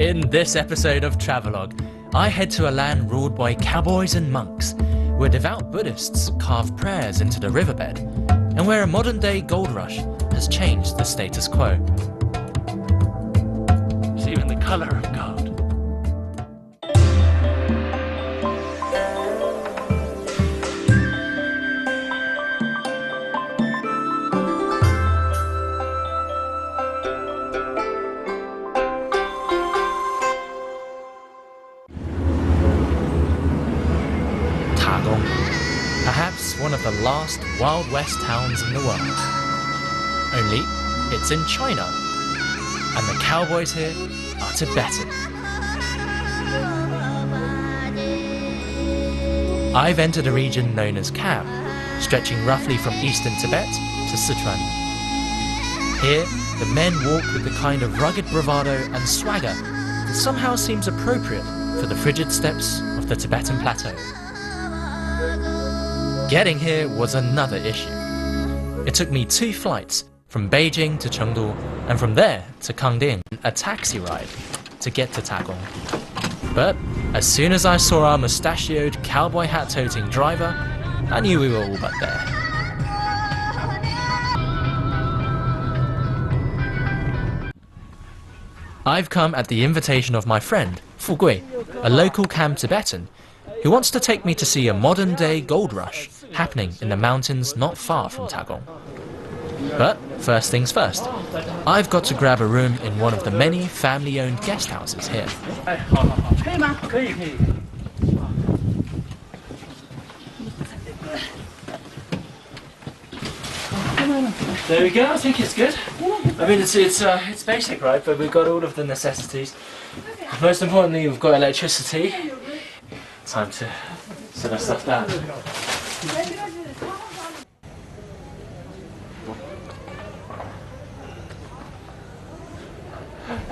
In this episode of Travelogue, I head to a land ruled by cowboys and monks, where devout Buddhists carve prayers into the riverbed, and where a modern-day gold rush has changed the status quo. It's even the colour of gold. Tagong, perhaps one of the last Wild West towns in the world. Only it's in China, and the cowboys here are Tibetan. I've entered a region known as Kam, stretching roughly from eastern Tibet to Sichuan. Here, the men walk with the kind of rugged bravado and swagger that somehow seems appropriate for the frigid steppes of the Tibetan plateau. Getting here was another issue. It took me 2 flights, from Beijing to Chengdu, and from there to Kangding, a taxi ride to get to Tagong. But as soon as I saw our mustachioed, cowboy hat-toting driver, I knew we were all but there. I've come at the invitation of my friend, Fu Gui, a local Kam Tibetan, who wants to take me to see a modern-day gold rush happening in the mountains not far from Tagong. But first things first, I've got to grab a room in one of the many family-owned guest houses here. There we go, I think it's good. I mean, it's basic, right? But we've got all of the necessities. Most importantly, we've got electricity. Time to set our stuff down.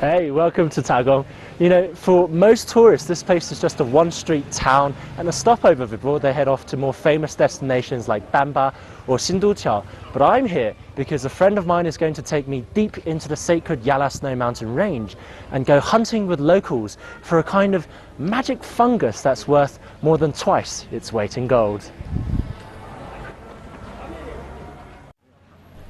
Hey, welcome to Tagong. You know, for most tourists, this place is just a one-street town and a stopover before they head off to more famous destinations like Bamba or Xinduqiao. But I'm here because a friend of mine is going to take me deep into the sacred Yala Snow Mountain range and go hunting with locals for a kind of magic fungus that's worth more than twice its weight in gold.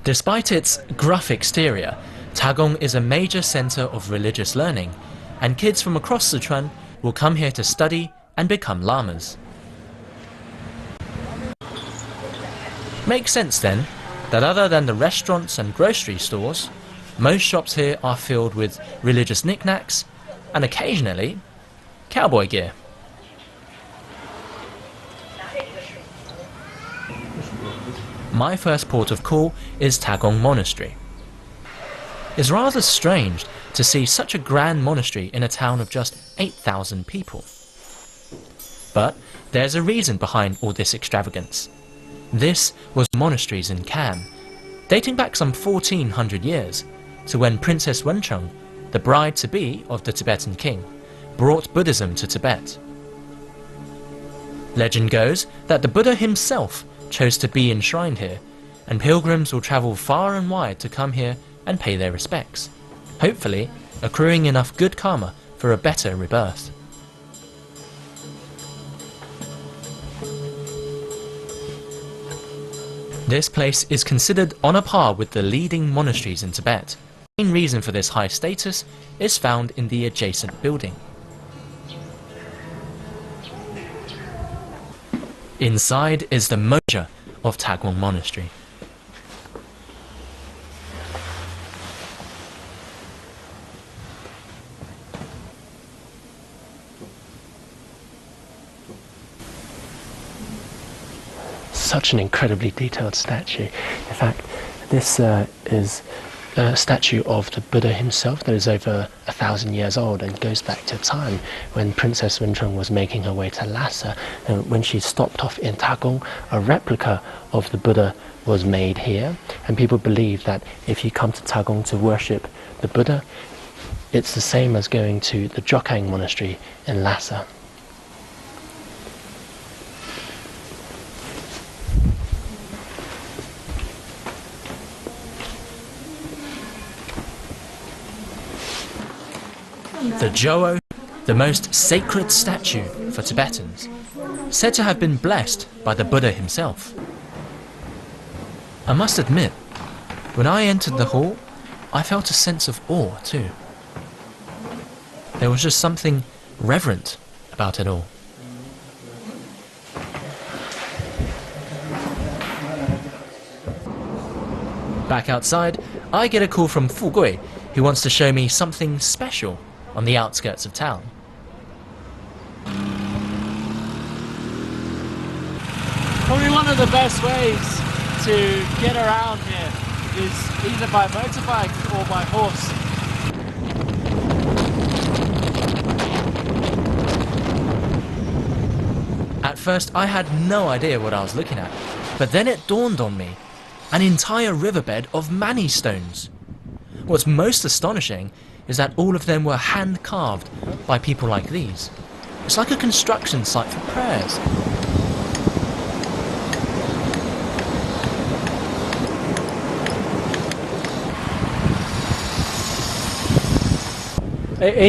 Despite its gruff exterior, Tagong is a major centre of religious learning, and kids from across Sichuan will come here to study and become lamas. Makes sense then that other than the restaurants and grocery stores, most shops here are filled with religious knickknacks and occasionally cowboy gear. My first port of call is Tagong Monastery. It's rather strange to see such a grand monastery in a town of just 8,000 people. But there's a reason behind all this extravagance. This was monasteries in Kam, dating back some 1400 years to when Princess Wencheng, the bride-to-be of the Tibetan king, brought Buddhism to Tibet. Legend goes that the Buddha himself chose to be enshrined here, and pilgrims will travel far and wide to come here and pay their respects, hopefully accruing enough good karma for a better rebirth. This place is considered on a par with the leading monasteries in Tibet. The main reason for this high status is found in the adjacent building. Inside is the moja of Tagong Monastery. Such an incredibly detailed statue. In fact, this is a statue of the Buddha himself that is over 1,000 years old and goes back to a time when Princess Wencheng was making her way to Lhasa. And when she stopped off in Tagong, a replica of the Buddha was made here, and people believe that if you come to Tagong to worship the Buddha, it's the same as going to the Jokang Monastery in Lhasa. The Jowo, the most sacred statue for Tibetans, said to have been blessed by the Buddha himself. I must admit, when I entered the hall, I felt a sense of awe too. There was just something reverent about it all. Back outside, I get a call from Fugui, who wants to show me something special on the outskirts of town. Probably one of the best ways to get around here is either by motorbike or by horse. At first, I had no idea what I was looking at, but then it dawned on me. An entire riverbed of mani stones. What's most astonishing is that all of them were hand-carved by people like these. It's like a construction site for prayers.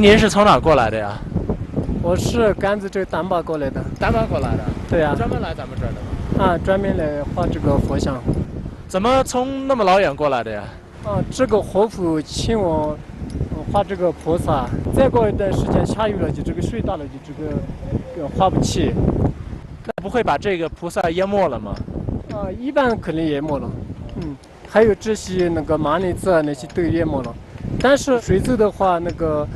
您是从哪儿过来的呀？我是甘孜州丹巴过来的。丹巴过来的？对呀。专门来咱们这儿的吗？啊，专门来画这个佛像。怎么从那么老远过来的呀？啊，这个活佛请我画这个菩萨，再过一段时间下雨了，就这个水大了，就这个画不起。那不会把这个菩萨淹没了吗？啊，一般可能淹没了。还有这些那个玛尼字那些都淹没了。但是水走的话，那个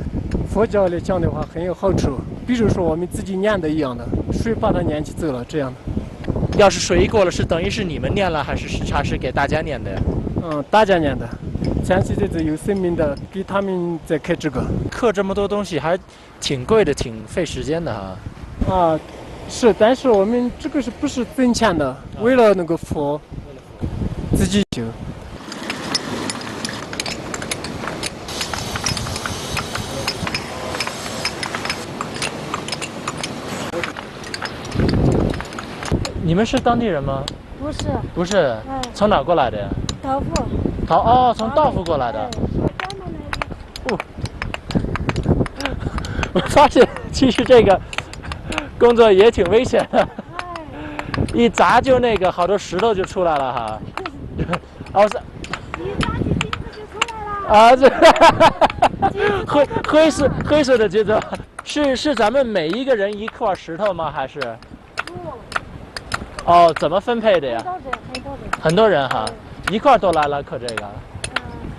佛教来讲的话很有好处。比如说我们自己念的一样的，水把它念起走了这样的。要是水一过了，是等于是你们念了，还是给大家念的呀？大家念的。像现在有生命的，给他们在刻这个。刻这么多东西还挺贵的，挺费时间的哈。啊，是，但是我们这个是不是挣钱的？为了那个佛，自己修。你们是当地人吗？不是。不是。从哪过来的呀？道夫。从道夫过来的。我发现其实这个工作也挺危险的，一砸就那个好多石头就出来了哈。一砸起金子就出来了。啊，这灰色的金子，是咱们每一个人一块石头吗？还是？怎么分配的呀？很多人哈，一块都来了刻这个。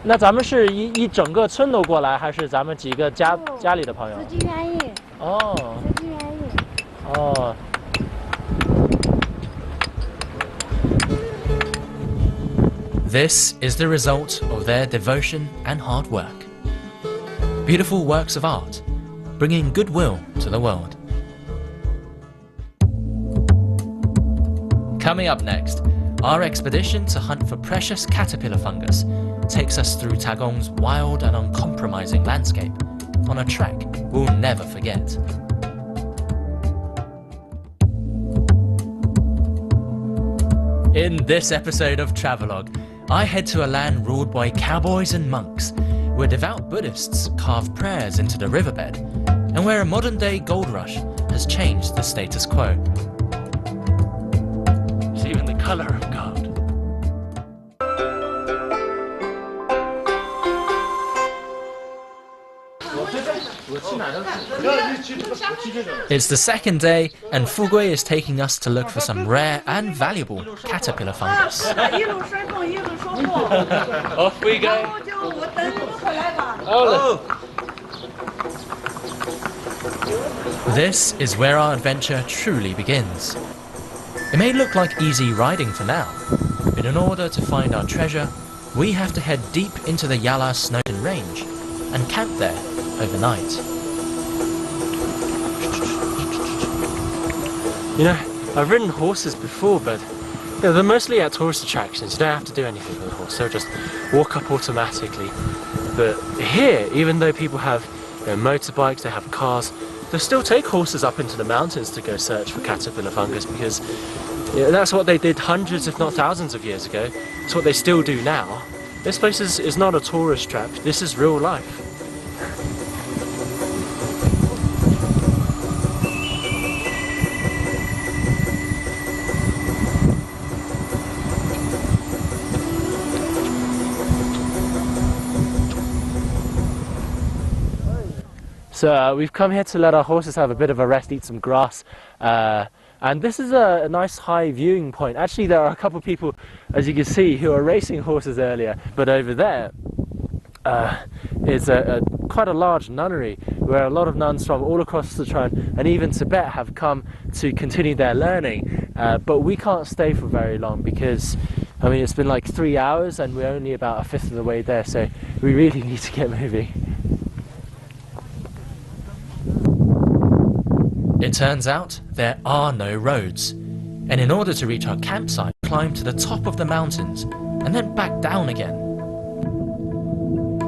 那咱们是一整个村都过来，还是咱们几个家里的朋友？自己愿意。自己愿意。This is the result of their devotion and hard work. Beautiful works of art, bringing goodwill to the world. Coming up next, our expedition to hunt for precious caterpillar fungus takes us through Tagong's wild and uncompromising landscape on a trek we'll never forget. In this episode of Travelogue, I head to a land ruled by cowboys and monks, where devout Buddhists carve prayers into the riverbed, and where a modern-day gold rush has changed the status quo. Even the color of gold. It's the second day, and Fugui is taking us to look for some rare and valuable caterpillar fungus. Off we go. This is where our adventure truly begins. It may look like easy riding for now, but in order to find our treasure, we have to head deep into the Yala Snowden Range and camp there overnight. You know, I've ridden horses before, but they're mostly at tourist attractions. You don't have to do anything with a horse, they'll just walk up automatically. But here, even though people have motorbikes, they have cars, they'll still take horses up into the mountains to go search for caterpillar fungus, because that's what they did hundreds if not thousands of years ago. It's what they still do now. This place is not a tourist trap, this is real life. So we've come here to let our horses have a bit of a rest, eat some grass. And this is a nice high viewing point. Actually, there are a couple of people, as you can see, who are racing horses earlier. But over there is quite a large nunnery where a lot of nuns from all across Sichuan and even Tibet have come to continue their learning. But we can't stay for very long because, I mean, it's been like 3 hours and we're only about a fifth of the way there. So we really need to get moving. It turns out there are no roads, and in order to reach our campsite, we climbed to the top of the mountains and then back down again.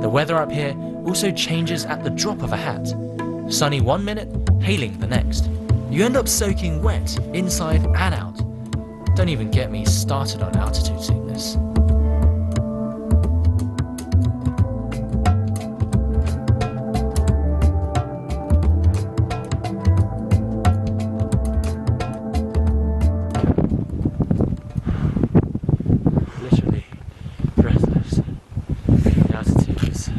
The weather up here also changes at the drop of a hat. Sunny one minute, hailing the next. You end up soaking wet inside and out. Don't even get me started on altitude sickness. Literally breathless. The altitude is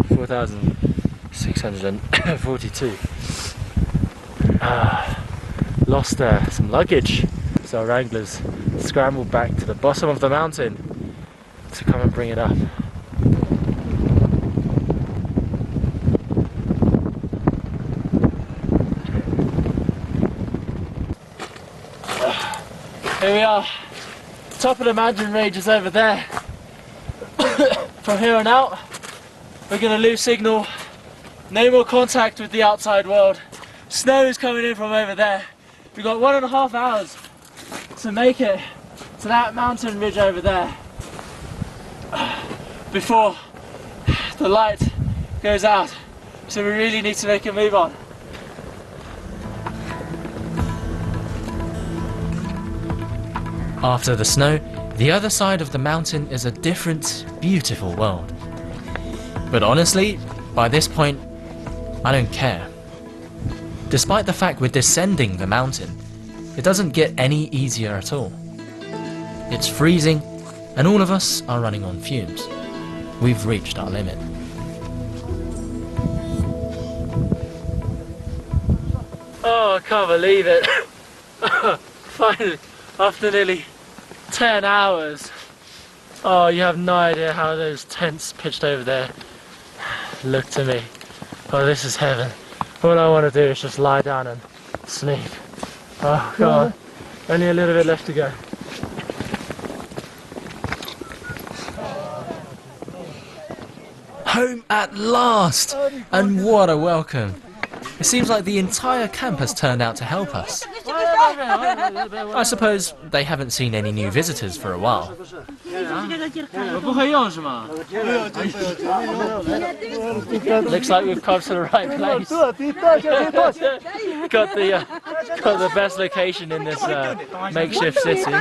4,642. Lost some luggage, so our wranglers scrambled back to the bottom of the mountain to come and bring it up. Here we are. Top of the mountain range is over there. From here on out, we're going to lose signal. No more contact with the outside world. Snow is coming in from over there. We've got 1.5 hours to make it to that mountain ridge over there before the light goes out. So we really need to make a move on. After the snow, the other side of the mountain is a different, beautiful world. But honestly, by this point, I don't care. Despite the fact we're descending the mountain, it doesn't get any easier at all. It's freezing, and all of us are running on fumes. We've reached our limit. Oh, I can't believe it. Finally, after nearly 10 hours. Oh, you have no idea how those tents pitched over there look to me. Oh, this is heaven. All I want to do is just lie down and sleep. Oh, God. Only a little bit left to go. Home at last! And what a welcome! It seems like the entire camp has turned out to help us. I suppose they haven't seen any new visitors for a while. Looks like we've come to the right place. got the best location in this makeshift city.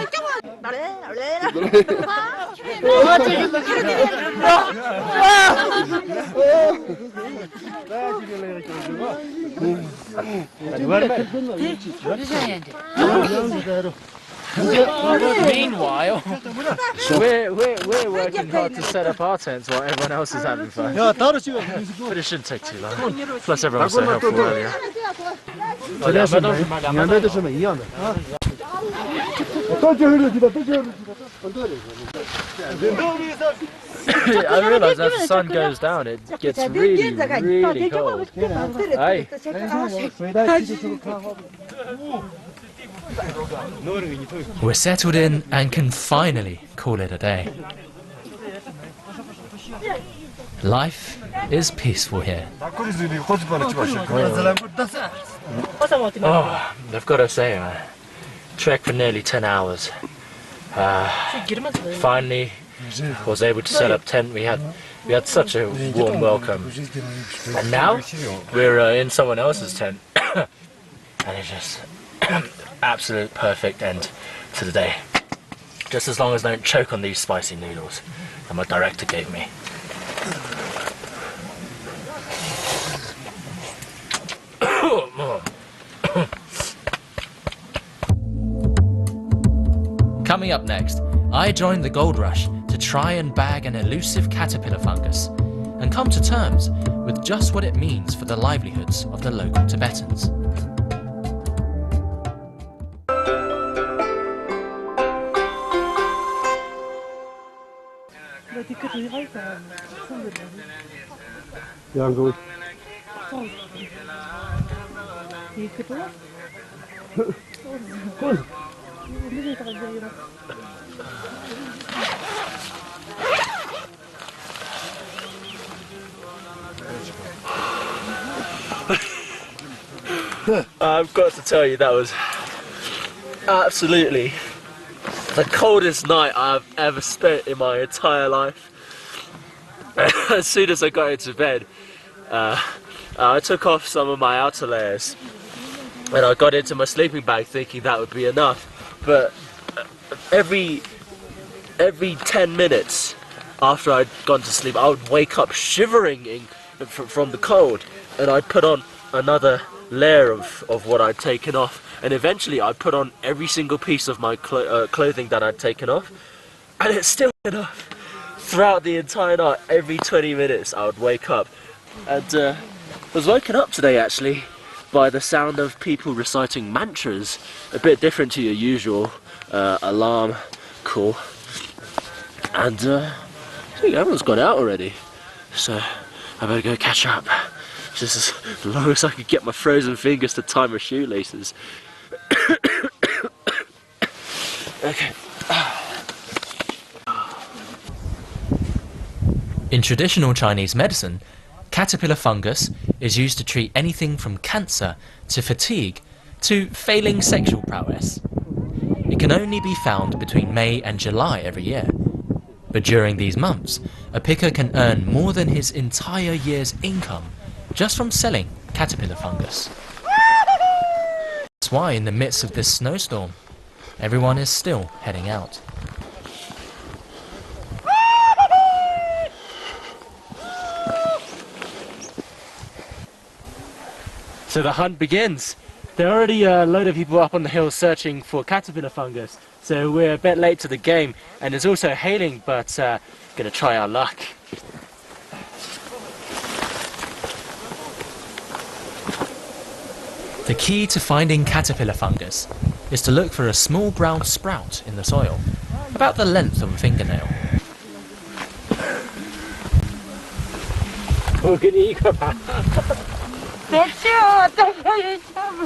Meanwhile, we're working hard to set up our tents while everyone else is having fun. But it shouldn't take too long. Plus everyone was so helpful earlier. I realise as the sun goes down, it gets really, really cold. Aye. We're settled in and can finally call it a day. Life is peaceful here. Oh, I've got to say, trek for nearly 10 hours. Finally was able to set up tent. We had such a warm welcome, and now we're in someone else's tent, and it's just absolute perfect end to the day. Just as long as I don't choke on these spicy noodles that my director gave me. Coming up next, I joined the gold rush to try and bag an elusive caterpillar fungus, and come to terms with just what it means for the livelihoods of the local Tibetans. I've got to tell you, that was absolutely the coldest night I've ever spent in my entire life. As soon as I got into bed, I took off some of my outer layers and I got into my sleeping bag thinking that would be enough. But every 10 minutes after I'd gone to sleep, I would wake up shivering from the cold, and I'd put on another layer of what I'd taken off, and eventually I'd put on every single piece of my clothing that I'd taken off, and it's still enough. Throughout the entire night, every 20 minutes I would wake up, and I was woken up today actually by the sound of people reciting mantras, a bit different to your usual alarm call, and I think everyone's gone out already, so I better go catch up. Just as long as I could get my frozen fingers to tie my shoelaces. Okay. In traditional Chinese medicine, caterpillar fungus is used to treat anything from cancer to fatigue to failing sexual prowess. It can only be found between May and July every year. But during these months, a picker can earn more than his entire year's income just from selling caterpillar fungus. That's why in the midst of this snowstorm, everyone is still heading out. So the hunt begins. There are already a load of people up on the hill searching for caterpillar fungus, so we're a bit late to the game, and it's also hailing, but gonna try our luck. The key to finding caterpillar fungus is to look for a small brown sprout in the soil, about the length of a fingernail. 我给你一个吧。别去我带上人家不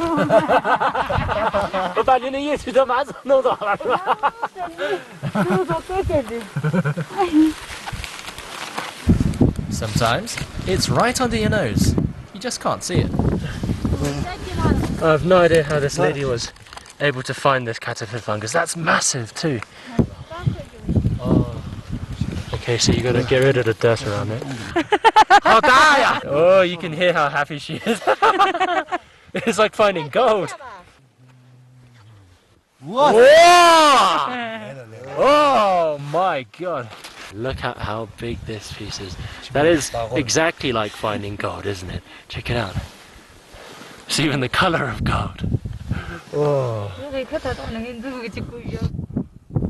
我把您的叶曲的马子弄走了，是吧？Sometimes it's right under your nose. You just can't see it. I have no idea how this lady was able to find this caterpillar fungus. That's massive too. Oh. Okay, so you gotta get rid of the dirt around it. Oh, you can hear how happy she is. It's like finding gold. What? Oh my god. Look at how big this piece is. That is exactly like finding gold, isn't it? Check it out. It's even the color of gold. Oh.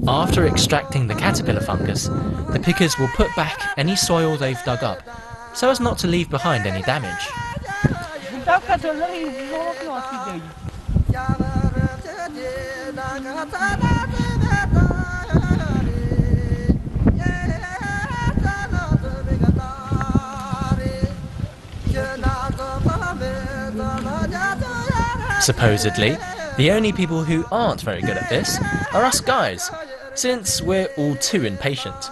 After extracting the caterpillar fungus, the pickers will put back any soil they've dug up, so as not to leave behind any damage. Supposedly, the only people who aren't very good at this are us guys, since we're all too impatient.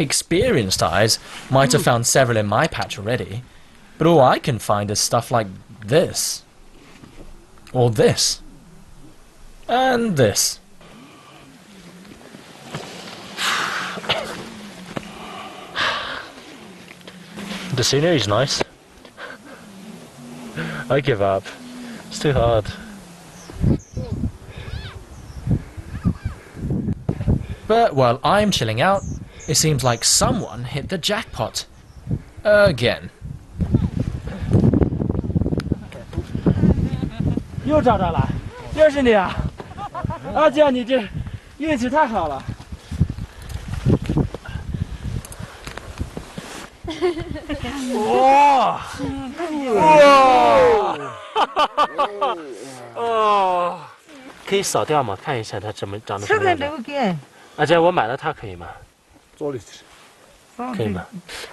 Experienced eyes might have found several in my patch already, but all I can find is stuff like this, or this, and this. The scenery's nice. I give up. It's too hard. But while I'm chilling out, it seems like someone hit the jackpot. Again. 又找着了，又是你啊！阿姐，你这运气太好了。哇！哇！哦，可以扫掉吗？看一下它长得什么样子。而且我买了它可以吗？可以吗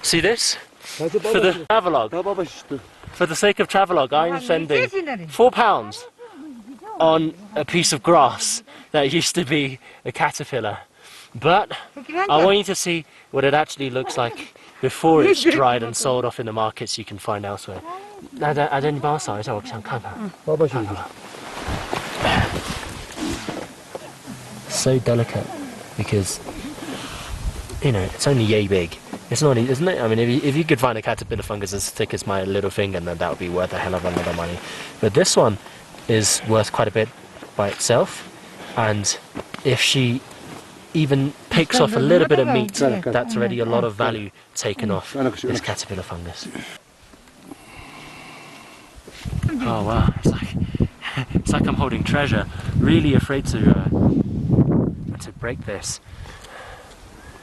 ？See this? For the travelogue. For the sake of travelogue, I'm spending £4 on a piece of grass that used to be a caterpillar. But I want you to see what it actually looks like before it's dried and sold off in the markets you can find elsewhere. 阿珍，你帮我扫一下，我想看看。So delicate because you know it's only yay big. It's not, isn't it? I mean, if you could find a caterpillar fungus as thick as my little finger, then that would be worth a hell of a lot of money. But this one is worth quite a bit by itself, and if she even picks off a little bit of meat, that's already a lot of value taken off this caterpillar fungus. Oh wow, it's like I'm holding treasure. Really afraid to break this.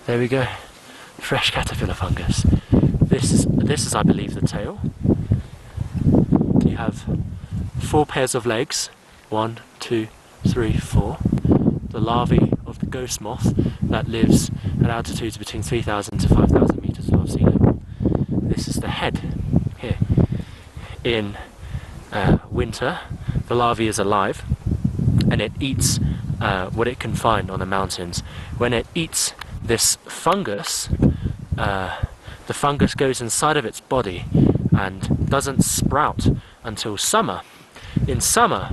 There we go. Fresh caterpillar fungus. This is I believe the tail. You have 4 pairs of legs. 1, 2, 3, 4. The larvae of the ghost moth that lives at altitudes between 3,000 to 5,000 meters above sea level. This is the head here. In winter, the larvae is alive and it eats what it can find on the mountains. When it eats this fungus, the fungus goes inside of its body and doesn't sprout until summer. In summer,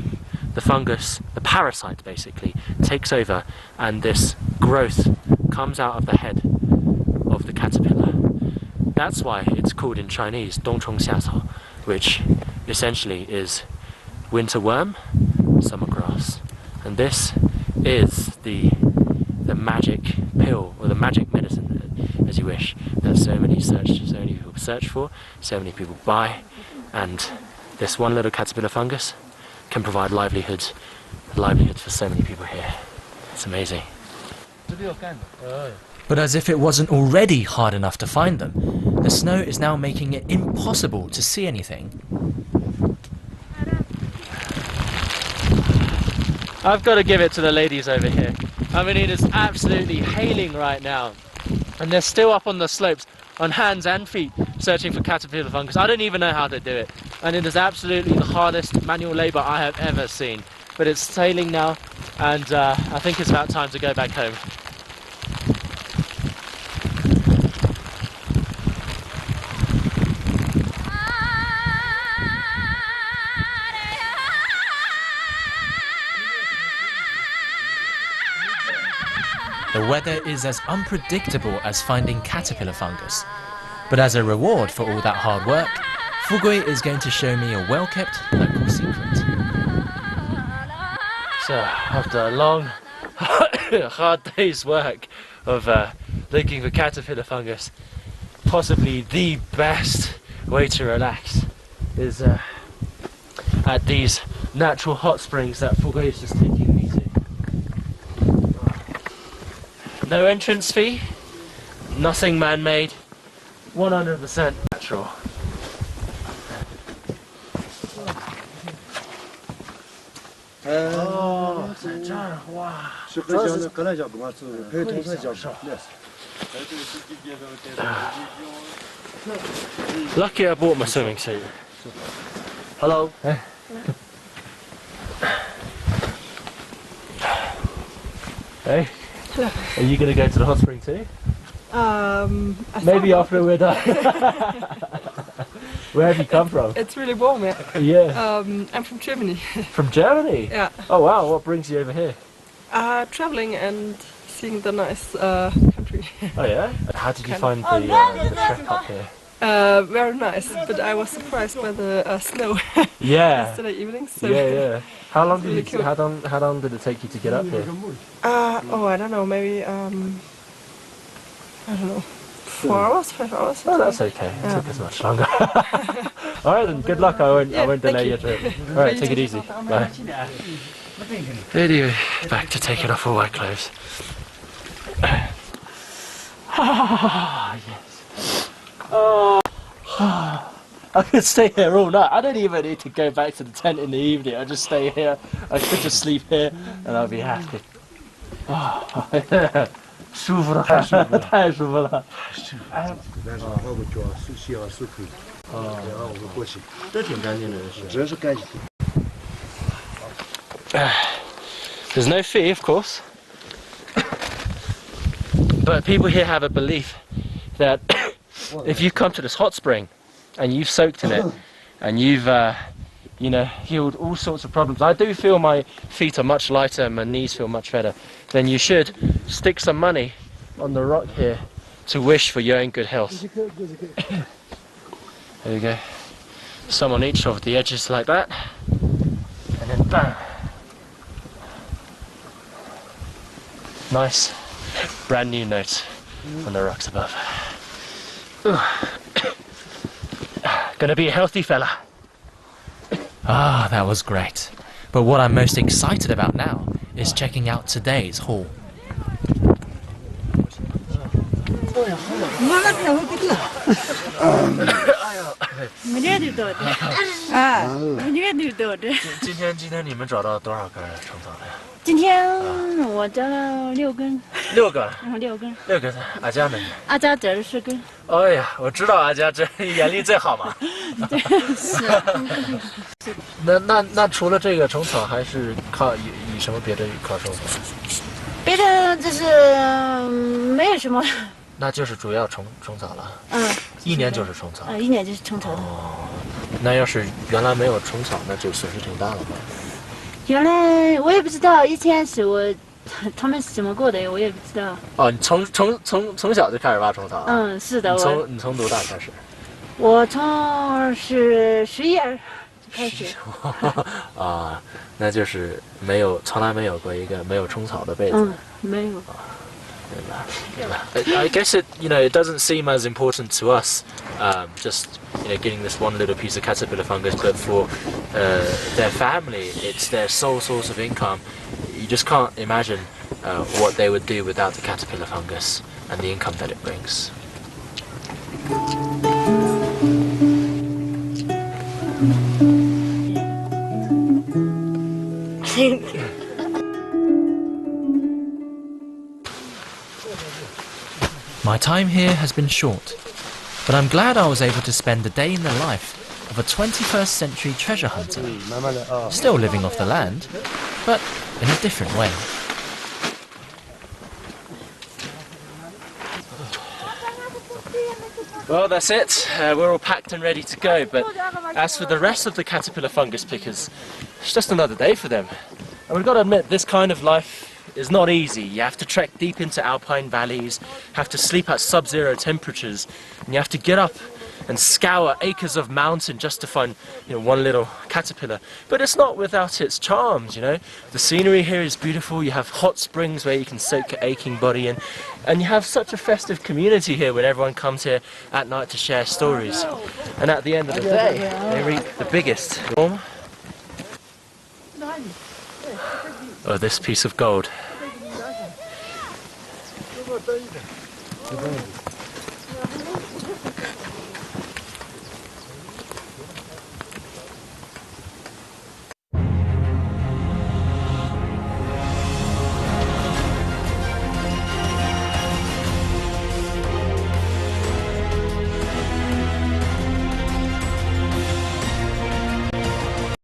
the fungus, the parasite basically, takes over and this growth comes out of the head of the caterpillar. That's why it's called in Chinese 冬虫夏草, which essentially is winter worm, summer grass. And this is the magic pill, or the magic medicine, as you wish, that so many people search for, so many people buy, and this one little caterpillar fungus can provide livelihoods for so many people here. It's amazing. But as if it wasn't already hard enough to find them, the snow is now making it impossible to see anything. I've got to give it to the ladies over here. I mean, it is absolutely hailing right now. And they're still up on the slopes, on hands and feet, searching for caterpillar fungus. I don't even know how to do it. And it is absolutely the hardest manual labour I have ever seen. But it's sailing now, and I think it's about time to go back home. The weather is as unpredictable as finding caterpillar fungus. But as a reward for all that hard work, Fugui is going to show me a well-kept local secret. So, after a long, hard day's work of looking for caterpillar fungus, possibly the best way to relax is at these natural hot springs that Fugui is just taking me to. No entrance fee, nothing man-made, 100% natural. Oh, wow. Lucky I bought my swimming suit. Hello. Hey. Are you going to go to the hot spring too? Maybe after we're done. Where have you come from? It's really warm, yeah. Yeah. I'm from Germany. From Germany? Yeah. Oh wow, what brings you over here? Traveling and seeing the nice country. Oh yeah? How did you find the trek up here? Very nice, but I was surprised by the snow Yeah. yesterday evening. So Yeah. How long did really cool. how long did it take you to get up here? oh, I don't know, maybe I don't know, 4 hours, 5 hours. Oh, that's okay. It took us much longer. All right then. Good luck. I won't delay your trip. All right, take it easy. Bye. Anyway, back to taking off all my clothes. Ah, yes. I could stay here all night. I don't even need to go back to the tent in the evening. I just stay here. I could just sleep here, and I'll be happy. 舒服了，太舒服了，太舒服了。但是泡个脚洗好漱口，然后我们过去。这挺干净的，是。真是干净。There's no fee, of course, but people here have a belief that if you come to this hot spring and you've soaked in it and you've healed all sorts of problems. I do feel my feet are much lighter and my knees feel much better. Then you should stick some money on the rock here to wish for your own good health. There you go. Some on each of the edges like that. And then bam. Nice brand new note on the rocks above. Gonna be a healthy fella. Ah, that was great. But what I'm most excited about now is checking out today's haul. 今天你们找到多少根虫草了？今天我找了6根。6根。6根。6根。阿佳呢？阿佳这儿10根。哎呀，我知道阿佳这眼力最好嘛。是。那除了这个虫草，还是靠以什么别的靠生活？别的就是没有什么。那就是主要虫草了。一年就是虫草。一年就是虫草的。哦，那要是原来没有虫草，那就损失挺大了吧？原来我也不知道，以前是他们是怎么过的，我也不知道。哦，你从小就开始挖虫草？是的。你从多大开始？我从是11开始。啊，那就是从来没有过一个没有虫草的辈子。没有。I guess it doesn't seem as important to us, just getting this one little piece of caterpillar fungus, but for their family, it's their sole source of income. You just can't imagine what they would do without the caterpillar fungus and the income that it brings. My time here has been short, but I'm glad I was able to spend a day in the life of a 21st century treasure hunter, still living off the land, but in a different way. Well, that's it. We're all packed and ready to go, but as for the rest of the caterpillar fungus pickers, it's just another day for them. And we've got to admit, this kind of life is not easy. You have to trek deep into alpine valleys, have to sleep at sub-zero temperatures, and you have to get up and scour acres of mountain just to find one little caterpillar. But it's not without its charms, The scenery here is beautiful. You have hot springs where you can soak your aching body in, and you have such a festive community here when everyone comes here at night to share stories. And at the end of the day, they reap the biggest of this piece of gold.